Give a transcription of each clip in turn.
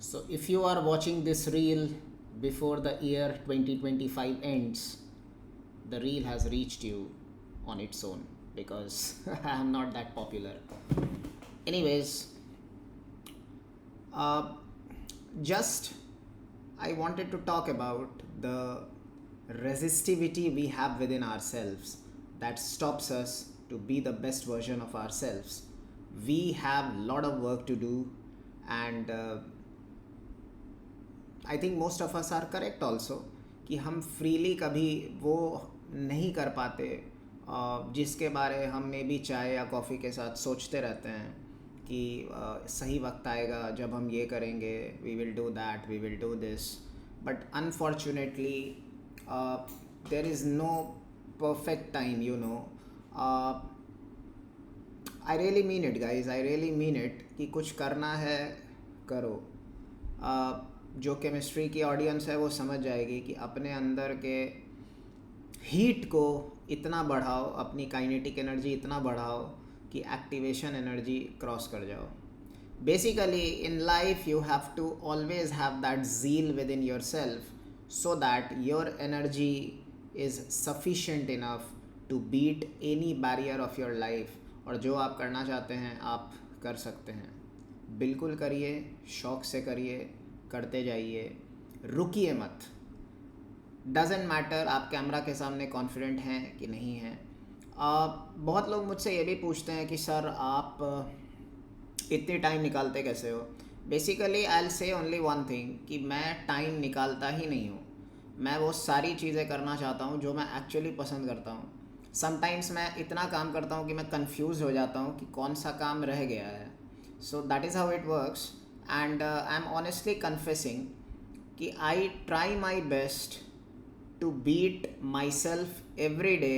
So, if you are watching this reel before the year 2025 ends, the reel has reached you on its own because I am not that popular. Anyways, uh, just I wanted to talk about the resistivity we have within ourselves that stops us to be the best version of ourselves. We have a lot of work to do, and I think most of us are correct also कि हम freely कभी वो नहीं कर पाते जिसके बारे हम में भी चाय या कॉफ़ी के साथ सोचते रहते हैं कि सही वक्त आएगा जब हम ये करेंगे, we will do that, we will do this, but unfortunately there is no perfect time, I really mean it guys, I really mean it कि कुछ करना है करो. जो केमिस्ट्री की ऑडियंस है वो समझ जाएगी कि अपने अंदर के हीट को इतना बढ़ाओ, अपनी काइनेटिक एनर्जी इतना बढ़ाओ कि एक्टिवेशन एनर्जी क्रॉस कर जाओ. Basically in life you have to always have that zeal within yourself so that your energy is sufficient enough to beat any barrier of your life. और जो आप करना चाहते हैं आप कर सकते हैं. बिल्कुल करिए, शौक़ से करिए, करते जाइए, रुकिए मत. डजेंट मैटर आप कैमरा के सामने कॉन्फिडेंट हैं कि नहीं हैं. बहुत लोग मुझसे ये भी पूछते हैं कि सर आप इतने टाइम निकालते कैसे हो. Basically I will say only one thing कि मैं टाइम निकालता ही नहीं हूँ. मैं वो सारी चीज़ें करना चाहता हूँ जो मैं एक्चुअली पसंद करता हूँ. समटाइम्स मैं इतना काम करता हूँ कि मैं कंफ्यूज हो जाता हूँ कि कौन सा काम रह गया है. So that is how it works. And I'm honestly confessing कि I try my best to beat myself every day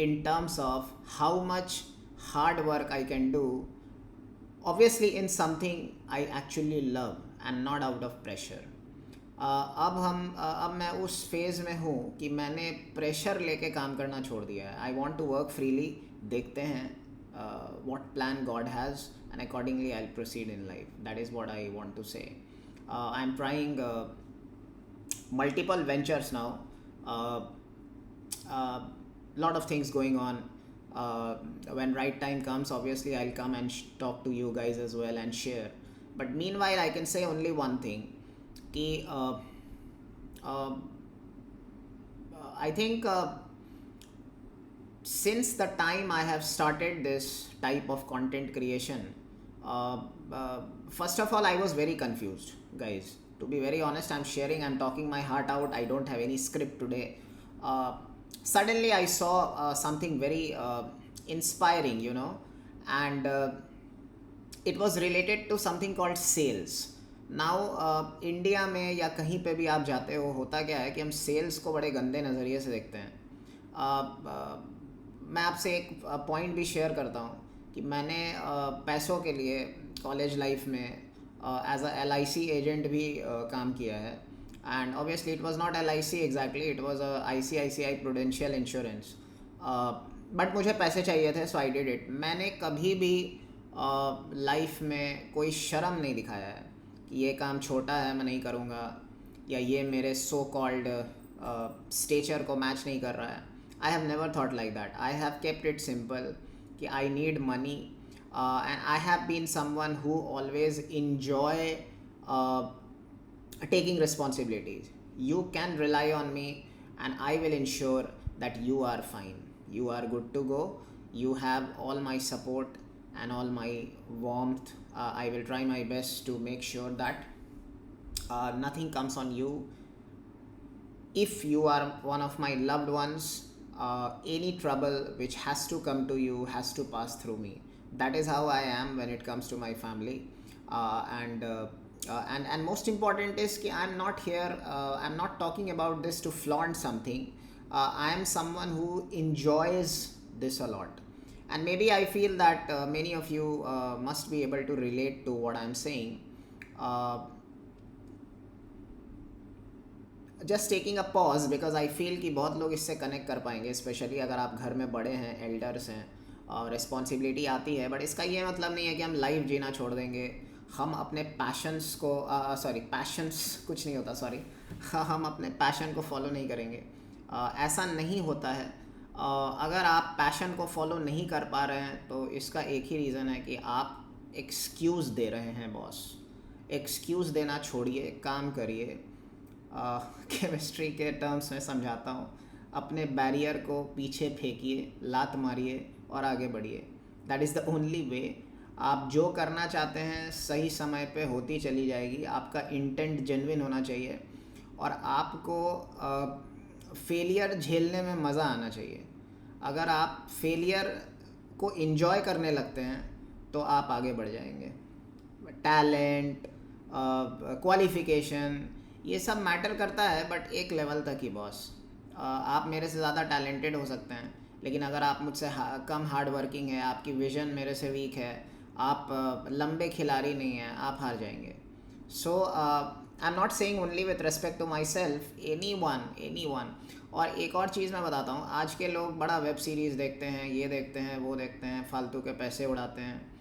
in terms of how much hard work I can do, obviously in something I actually love and not out of pressure. अब मैं उस phase में हूँ कि मैंने pressure लेके काम करना छोड़ दिया है. I want to work freely. देखते हैं what plan God has, and accordingly I'll proceed in life. That is what I want to say. I'm trying multiple ventures now. Lot of things going on. When right time comes, obviously I'll come and talk to you guys as well and share. But meanwhile I can say only one thing कि I think since the time I have started this type of content creation, first of all I was very confused, guys. To be very honest, I'm talking my heart out. I don't have any script today. Suddenly I saw something very inspiring, and it was related to something called sales. Now India में या कहीं पे भी आप जाते हो, होता क्या है कि हम सेल्स को बड़े गंदे नज़रिए से देखते हैं. मैं आपसे एक पॉइंट भी शेयर करता हूँ कि मैंने पैसों के लिए कॉलेज लाइफ में एज अ LIC एजेंट भी काम किया है. And obviously it was not LIC exactly, it was ICICI prudential insurance. But मुझे पैसे चाहिए थे, सो आई डिड इट. मैंने कभी भी लाइफ में कोई शर्म नहीं दिखाया है कि ये काम छोटा है मैं नहीं करूँगा, या ये मेरे सो कॉल्ड स्टेचर को मैच नहीं कर रहा है. I have never thought like that. I have kept it simple कि I need money, and I have been someone who always enjoy taking responsibilities. You can rely on me and I will ensure that you are fine. You are good to go. You have all my support and all my warmth. I will try my best to make sure that nothing comes on you. If you are one of my loved ones, any trouble which has to come to you has to pass through me. That is how I am when it comes to my family. And most important is कि I'm not here, I'm not talking about this to flaunt something. I am someone who enjoys this a lot. And maybe I feel that many of you must be able to relate to what I'm saying. Just taking a pause because I feel कि बहुत लोग इससे connect कर पाएंगे, specially अगर आप घर में बड़े हैं, एल्डर्स हैं और रिस्पॉन्सिबिलिटी आती है. बट इसका ये मतलब नहीं है कि हम लाइफ जीना छोड़ देंगे. हम अपने पैशंस को सॉरी पैशंस कुछ नहीं होता सॉरी हम अपने पैशन को फॉलो नहीं करेंगे। ऐसा नहीं होता है। अगर आप पैशन को फॉलो नहीं कर पा रहे हैं तो इसका एक ही रीज़न है कि आप एक्सक्यूज़ दे रहे हैं बॉस। एक्सक्यूज़ देना छोड़िए, काम करिए। केमिस्ट्री के टर्म्स में समझाता हूँ, अपने बैरियर को पीछे फेंकिए, लात मारिए और आगे बढ़िए। That is the only way. आप जो करना चाहते हैं सही समय पे होती चली जाएगी। आपका इंटेंट जेन्युइन होना चाहिए और आपको फेलियर झेलने में मज़ा आना चाहिए। अगर आप फेलियर को एंजॉय करने लगते हैं तो आप आगे बढ़ जाएंगे। टैलेंट, क्वालिफ़िकेशन, ये सब मैटर करता है बट एक लेवल तक ही बॉस। आप मेरे से ज़्यादा टैलेंटेड हो सकते हैं, लेकिन अगर आप मुझसे कम हार्ड वर्किंग है, आपकी विज़न मेरे से वीक है, आप लंबे खिलाड़ी नहीं हैं, आप हार जाएंगे। So I am not saying only with respect to myself, anyone. और एक और चीज़ मैं बताता हूँ, आज के लोग बड़ा वेब सीरीज़ देखते हैं, ये देखते हैं, वो देखते हैं, फालतू के पैसे उड़ाते हैं।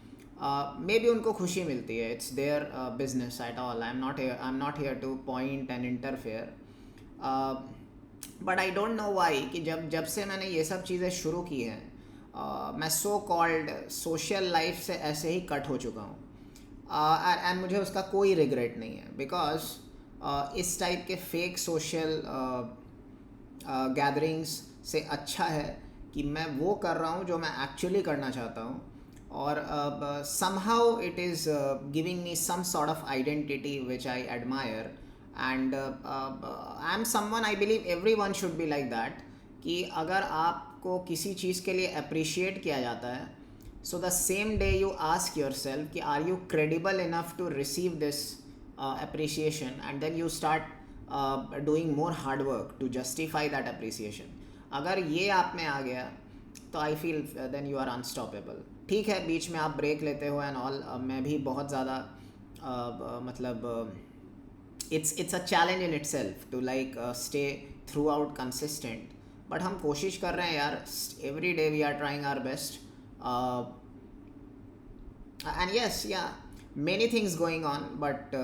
मे बी उनको खुशी मिलती है, it's their business at all. I am not here two point and interfere. But I don't know why कि जब से मैंने ये सब चीज़ें शुरू की हैं, मैं सो कॉल्ड सोशल लाइफ से ऐसे ही कट हो चुका हूँ। एंड मुझे उसका कोई रिग्रेट नहीं है, बिकॉज इस टाइप के फेक सोशल गैदरिंग्स से अच्छा है कि मैं वो कर रहा हूँ जो मैं एक्चुअली करना चाहता हूँ। और somehow it is giving me some sort of identity which I admire, and I am someone, I believe everyone should be like that, कि अगर आपको किसी चीज़ के लिए अप्रिशिएट किया जाता है, so the same day you ask yourself कि are you credible enough to receive this appreciation, and then you start doing more hard work to justify that appreciation. अगर ये आप में आ गया तो I feel then you are unstoppable. ठीक है, बीच में आप ब्रेक लेते हो एंड ऑल, मैं भी बहुत ज़्यादा मतलब it's a challenge in itself to like stay throughout consistent, but हम कोशिश कर रहे हैं यार। Every day we are trying our best, and yes yeah many things going on, but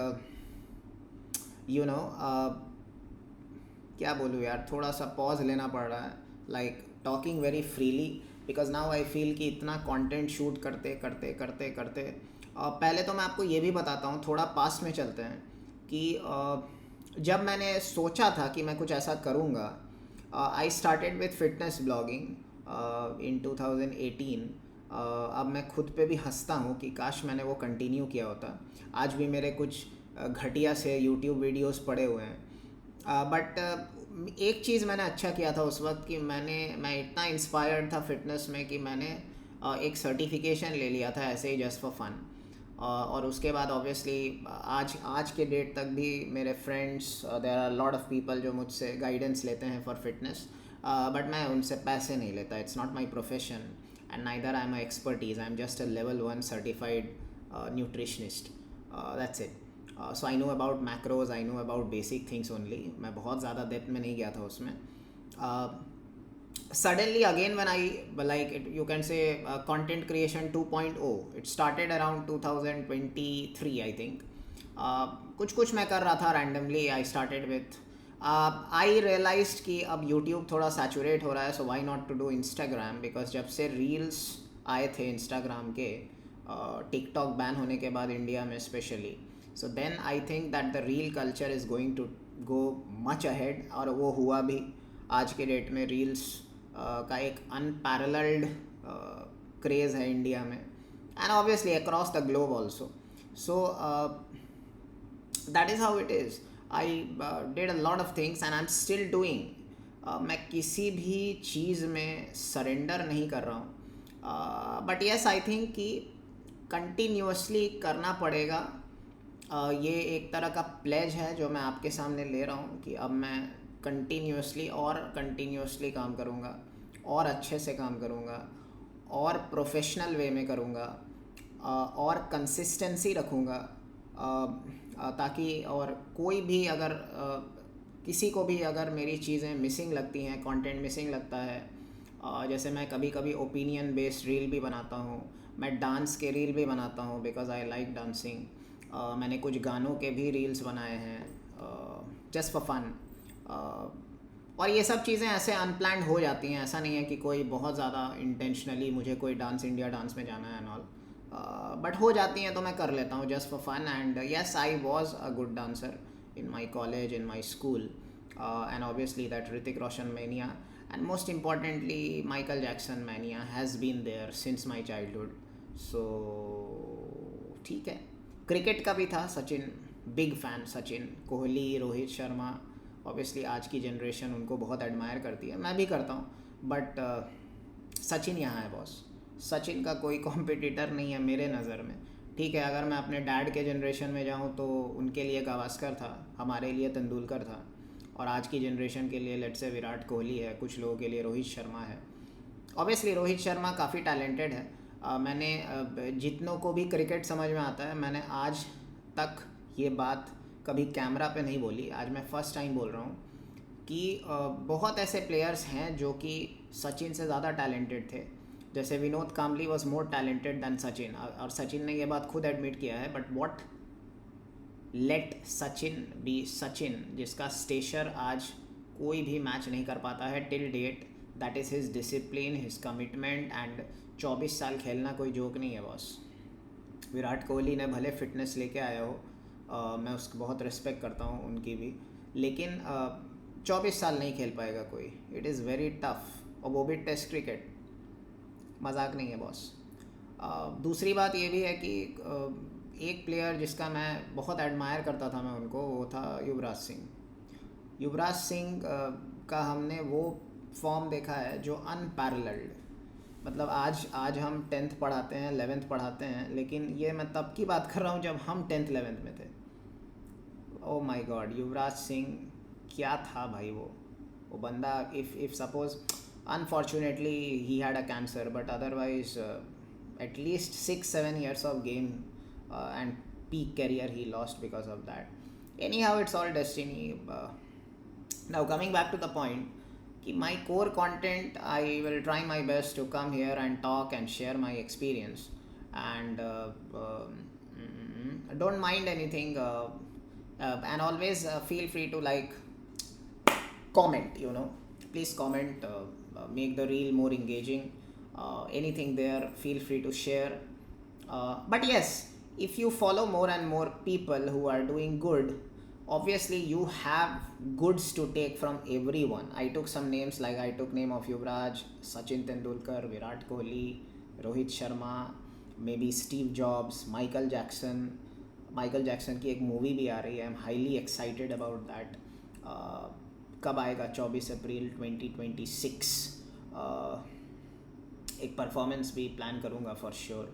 you know क्या बोलूँ यार, थोड़ा सा पॉज लेना पड़ रहा है, like talking very freely, because now I feel कि इतना कंटेंट शूट करते करते करते करते पहले तो मैं आपको ये भी बताता हूँ, थोड़ा पास्ट में चलते हैं कि जब मैंने सोचा था कि मैं कुछ ऐसा करूँगा, I started with fitness blogging in 2018। अब मैं खुद पे भी हंसता हूँ कि काश मैंने वो कंटिन्यू किया होता। आज भी मेरे कुछ घटिया से यूट्यूब वीडियोस पड़े हुए हैं, बट एक चीज़ मैंने अच्छा किया था उस वक्त कि मैं इतना इंस्पायर्ड था फिटनेस में कि मैंने एक सर्टिफिकेशन ले लिया था ऐसे ही जस्ट फॉर फन। और उसके बाद ऑब्वियसली आज के डेट तक भी मेरे friends, there are lot of people जो मुझसे गाइडेंस लेते हैं फॉर फिटनेस, बट मैं उनसे पैसे नहीं लेता। It's not my profession and neither I am my expertise, I am just a level 1 certified nutritionist, that's it. So I know about macros, I know about basic things only. मैं बहुत ज़्यादा depth में नहीं गया था उसमें। Suddenly again when I like it, you can say content creation 2.0, it started around 2023 I think. कुछ मैं कर रहा था randomly, I started with I realized कि अब YouTube थोड़ा सैचुरेट हो रहा है, so why not to do Instagram, because जब से रील्स आए थे Instagram के, TikTok बैन होने के बाद इंडिया में specially, so then I think that the reel culture is going to go much ahead, और वो हुआ भी। आज के डेट में रील्स का एक अनपैरेलल्ड क्रेज़ है इंडिया में, and obviously across the globe also. So that is how it is. I did a lot of things and I am still doing. मैं किसी भी चीज़ में सरेंडर नहीं कर रहा हूँ, बट येस आई थिंक कि कंटिन्यूसली करना पड़ेगा। ये एक तरह का प्लेज है जो मैं आपके सामने ले रहा हूँ कि अब मैं कंटिन्यूसली काम करूँगा, और अच्छे से काम करूँगा, और प्रोफेशनल वे में करूँगा, और कंसिस्टेंसी रखूँगा, ताकि और कोई भी अगर किसी को भी अगर मेरी चीज़ें मिसिंग लगती हैं, कंटेंट मिसिंग लगता है, जैसे मैं कभी कभी ओपिनियन बेस्ड रील भी बनाता हूँ, मैं डांस के रील भी बनाता हूँ बिकॉज़ आई लाइक डांसिंग, मैंने कुछ गानों के भी रील्स बनाए हैं जस्ट फॉर फन। और ये सब चीज़ें ऐसे अनप्लान्ड हो जाती हैं, ऐसा नहीं है कि कोई बहुत ज़्यादा इंटेंशनली मुझे कोई डांस इंडिया डांस में जाना है एंड ऑल, बट हो जाती हैं तो मैं कर लेता हूँ just for fun. And yes, I was a good dancer in my college, in my school, and obviously that Hrithik Roshan mania, and most importantly Michael Jackson mania has been there since my childhood. So ठीक है, cricket का भी था, Sachin, big fan, Sachin, Kohli, Rohit Sharma. Obviously आज की generation उनको बहुत admire करती है, मैं भी करता हूँ, बट सचिन यहाँ है बॉस। सचिन का कोई कॉम्पिटिटर नहीं है मेरे नज़र में। ठीक है, अगर मैं अपने डैड के जनरेशन में जाऊँ तो उनके लिए गावस्कर था, हमारे लिए तेंदुलकर था, और आज की जनरेशन के लिए लेट्स से विराट कोहली है, कुछ लोगों के लिए रोहित शर्मा है। ऑब्वियसली रोहित शर्मा काफ़ी टैलेंटेड है। मैंने जितनों को भी क्रिकेट समझ में आता है, मैंने आज तक ये बात कभी कैमरा पे नहीं बोली, आज मैं फ़र्स्ट टाइम बोल रहा हूँ कि बहुत ऐसे प्लेयर्स हैं जो कि सचिन से ज़्यादा टैलेंटेड थे। जैसे Vinod Kambli was more talented than Sachin, और सचिन ने ये बात खुद एडमिट किया है। But what let Sachin be Sachin, जिसका स्टेशर आज कोई भी मैच नहीं कर पाता है till date. That is his discipline, his commitment, and 24 साल खेलना कोई जोक नहीं है बॉस। विराट कोहली ने भले फिटनेस लेके आया हो, मैं उसको बहुत रिस्पेक्ट करता हूँ उनकी भी, लेकिन 24 साल नहीं खेल पाएगा कोई। इट इज़ वेरी टफ, और वो भी टेस्ट क्रिकेट, मजाक नहीं है बॉस। दूसरी बात ये भी है कि एक प्लेयर जिसका मैं बहुत एडमायर करता था मैं उनको, वो था युवराज सिंह। युवराज सिंह का हमने वो फॉर्म देखा है जो अनपैरेलल्ड, मतलब आज हम 10th पढ़ाते हैं, 11th पढ़ाते हैं, लेकिन ये मैं तब की बात कर रहा हूँ जब हम 10th 11th में थे। Oh my God, Yuvraj Singh क्या था भाई वो बंदा। If suppose unfortunately he had a cancer, but otherwise at least 6-7 years of game and peak career he lost because of that. Anyhow, it's all destiny. Now coming back to the point, कि my core content, I will try my best to come here and talk and share my experience, and don't mind anything, and always feel free to like comment, please comment, make the reel more engaging, anything there feel free to share, but yes, if you follow more and more people who are doing good, obviously you have goods to take from everyone. I took some names, like I took name of Yuvraj, Sachin Tendulkar, Virat Kohli, Rohit Sharma, maybe Steve Jobs, Michael Jackson की एक movie भी आ रही है, I am highly excited about that. कब आएगा? 24 अप्रैल 2026। एक performance भी plan करूँगा फॉर श्योर,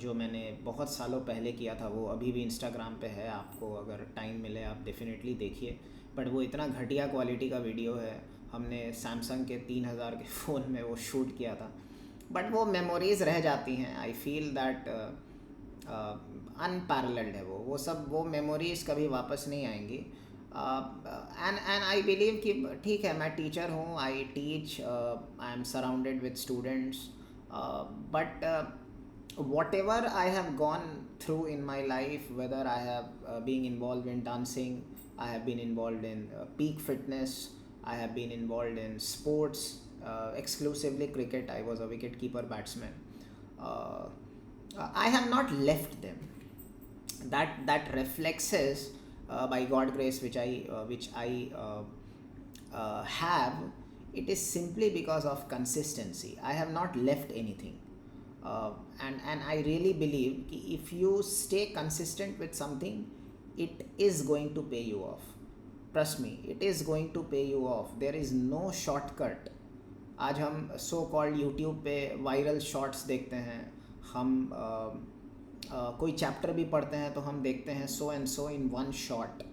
जो मैंने बहुत सालों पहले किया था, वो अभी भी इंस्टाग्राम पे है, आपको अगर टाइम मिले आप डेफिनेटली देखिए। बट वो इतना घटिया क्वालिटी का वीडियो है, हमने सैमसंग के 3000 के फ़ोन में वो शूट किया था, बट वो मेमोरीज़ रह जाती हैं। आई फील दैट अनपैरेलल्ड है वो सब, वो मेमोरीज़ कभी वापस नहीं आएंगी। एंड आई बिलीव कि ठीक है, मैं टीचर हूँ, I teach, I am surrounded with students, but whatever I have gone through in my life, whether I have been involved in dancing, I have been involved in peak fitness, I have been involved in sports, exclusively cricket. I was a wicket keeper batsman. I have not left them. That reflexes, by God grace, which I have, it is simply because of consistency. I have not left anything. And I really believe कि if you stay consistent with something, it is going to pay you off. Trust me, it is going to pay you off. There is no shortcut. आज हम so called YouTube पे viral shorts देखते हैं, हम कोई chapter भी पढ़ते हैं तो हम देखते हैं so and so in one shot.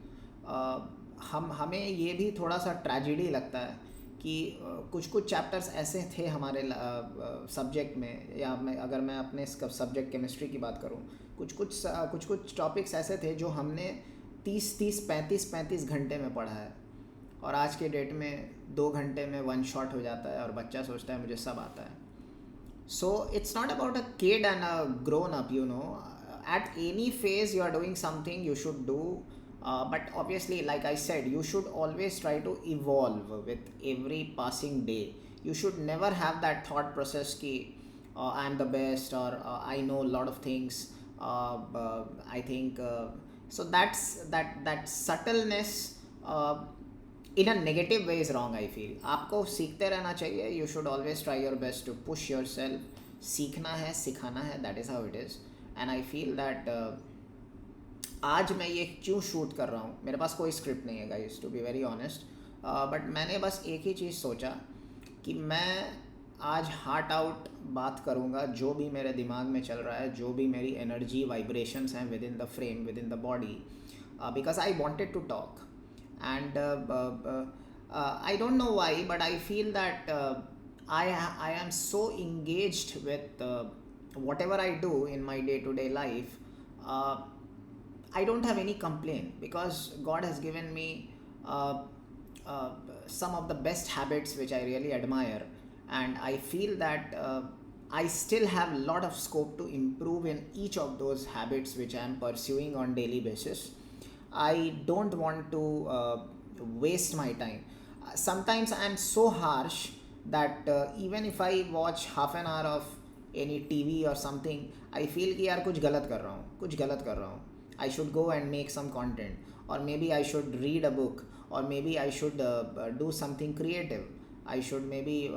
हमें ये भी थोड़ा सा ट्रेजेडी लगता है कि कुछ चैप्टर्स ऐसे थे हमारे सब्जेक्ट में, या अगर मैं अपने सब्जेक्ट केमिस्ट्री की बात करूं, कुछ टॉपिक्स ऐसे थे जो हमने 35 घंटे में पढ़ा है, और आज के डेट में 2 घंटे में वन शॉट हो जाता है और बच्चा सोचता है मुझे सब आता है। So it's not about a kid and a grown up, at any phase you are doing something, you should do, but obviously, like I said, you should always try to evolve with every passing day. You should never have that thought process ki I'm the best, or I know a lot of things. I think so. That subtleness in a negative way is wrong. I feel आपको सीखते रहना चाहिए. You should always try your best to push yourself. सीखना है, सिखाना है. That is how it is. And I feel that आज मैं ये क्यों शूट कर रहा हूँ, मेरे पास कोई स्क्रिप्ट नहीं है guys, to be very honest. बट मैंने बस एक ही चीज़ सोचा कि मैं आज हार्ट आउट बात करूँगा. जो भी मेरे दिमाग में चल रहा है, जो भी मेरी एनर्जी वाइब्रेशंस हैं within the frame, within the body, because I wanted to talk. And I don't know why, but I feel that I am so engaged with whatever I do in my day-to-day life. I don't have any complaint because God has given me some of the best habits which I really admire, and I feel that I still have a lot of scope to improve in each of those habits which I am pursuing on daily basis. I don't want to waste my time. Sometimes I am so harsh that even if I watch half an hour of any TV or something, I feel कि यार कुछ गलत कर रहा हूँ, कुछ गलत कर रहा हूँ. I should go and make some content, or maybe I should read a book, or maybe I should do something creative. I should maybe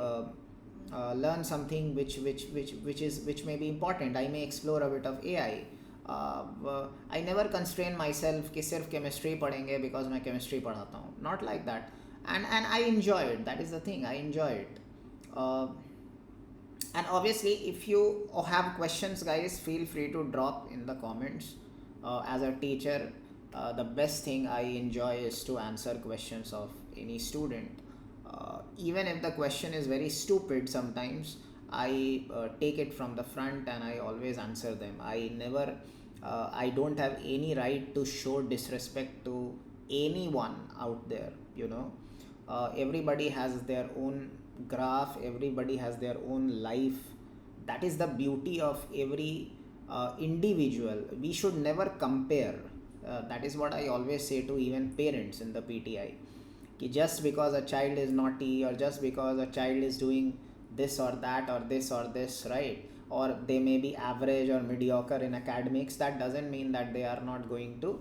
learn something which may be important. I may explore a bit of AI. I never constrain myself कि सिर्फ chemistry पढ़ेंगे because मैं chemistry पढ़ाता हूँ. Not like that. And I enjoy it. That is the thing. I enjoy it. And obviously, if you have questions, guys, feel free to drop in the comments. As a teacher, the best thing I enjoy is to answer questions of any student. Even if the question is very stupid sometimes, I take it from the front and I always answer them. I don't have any right to show disrespect to anyone out there, you know. Everybody has their own graph, everybody has their own life. That is the beauty of every individual. We should never compare. That is what I always say to even parents in the PTI. Ki just because a child is naughty, or just because a child is doing this or that, or this, right, or they may be average or mediocre in academics, that doesn't mean that they are not going to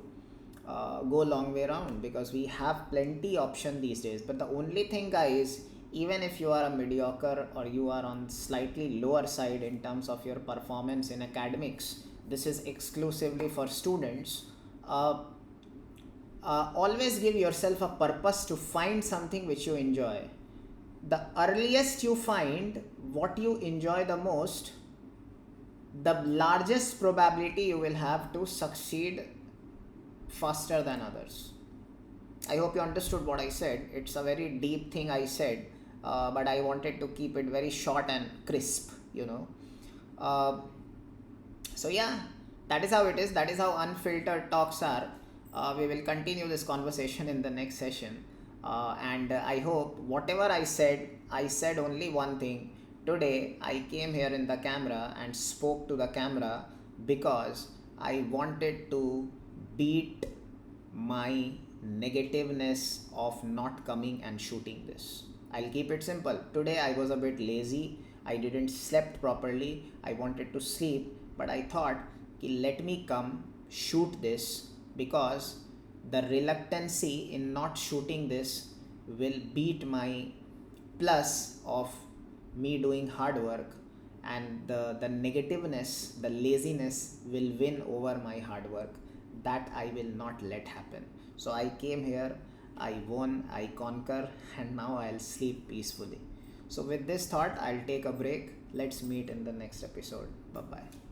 go long way around, because we have plenty option these days. But the only thing, guys, even if you are a mediocre or you are on slightly lower side in terms of your performance in academics, this is exclusively for students. Always give yourself a purpose to find something which you enjoy. The earliest you find what you enjoy the most, the largest probability you will have to succeed faster than others. I hope you understood what I said. It's a very deep thing I said, but I wanted to keep it very short and crisp, you know. So yeah, that is how it is. That is how unfiltered talks are. We will continue this conversation in the next session. And I hope whatever I said only one thing. Today I came here in the camera and spoke to the camera because I wanted to beat my negativeness of not coming and shooting this. I'll keep it simple. Today I was a bit lazy. I didn't slept properly. I wanted to sleep, but I thought, let me come shoot this, because the reluctancy in not shooting this will beat my plus of me doing hard work, and the negativeness, the laziness will win over my hard work. That I will not let happen. So I came here, I won, I conquer, and now I'll sleep peacefully. So with this thought, I'll take a break. Let's meet in the next episode. Bye bye.